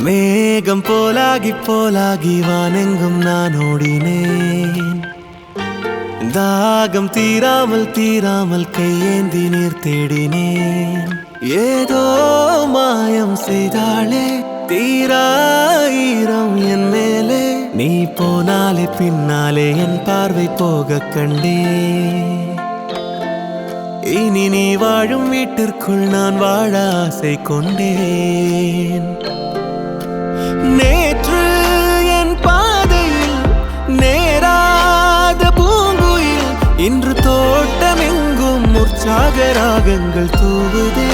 மேகம் போலாகி போலாகி வானெங்கும் நான் ஓடினேன். தாகம் தீராமல் தீராமல் கையேந்தி நீர் தேடினேன். ஏதோ மாயம் செய்தாளே தீராயிரம் என் மேலே. நீ போனாலே பின்னாலே என் பார்வை போக கண்டேன். இனி நீ வாழும் வீட்டிற்குள் நான் வாழ ஆசை கொண்டேன். நேற்று என் பாதையில் நேராத பூங்குயில் இன்று தோட்டமெங்கும் உற்சாக ராகங்கள் தூவுதே.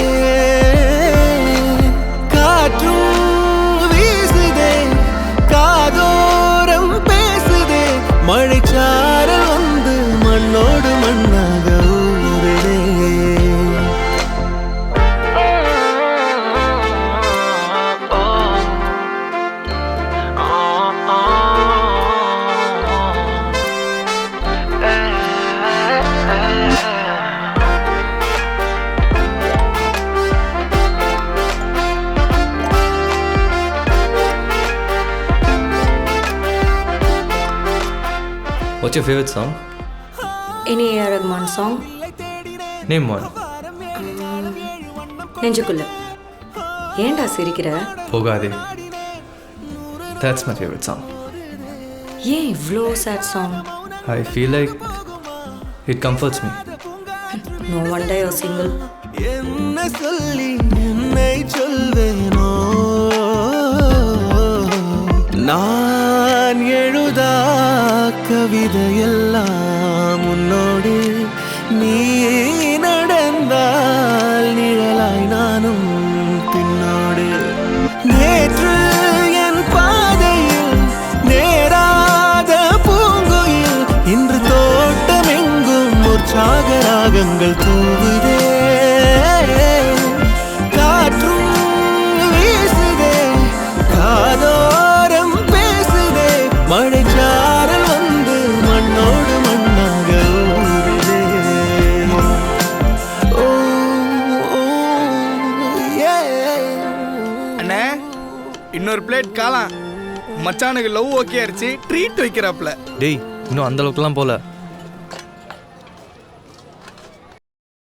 காற்றும் வீசுதே காதோரம் பேசுதே. மழைச்சாரல் வந்து மண்ணோடு மண்ணாக ஊறுதே. What's your favorite song? Any A.R. Rahman song? Name one. நெஞ்சுக்குள்ள. ஏன்டா சிரிக்கிற? போகாதே. That's my favorite song. ஏன் இவ்ளோ sad song? I feel like it comforts me. No wonder you're single. என்ன சொல்லி என்னை சொல்வேனோ. நான் எழுதா கவிதையெல்லாம் உன்னோடு நீ நடந்தால் நிழலாய் நானும் பின்னோடு. நேற்று என் பாதையில் நேராத பூங்குயில் இன்று தோட்டமெங்கும் உற்சாக ராகங்கள் தூவுதே. காற்றும் வீசுதே காதோரம் பேசுதே. மழைச்சாரல் வந்து மண்ணோடு மண்ணாக ஊறுதே. ஓ அண்ணே இன்னொரு பிளேட் காளான். மச்சானுக்கு லவ் ஓகே ஆயிடுச்சு, ட்ரீட் வைக்கிறாப்ல. டேய் இன்னும் அந்த அளவுக்குலாம் போல.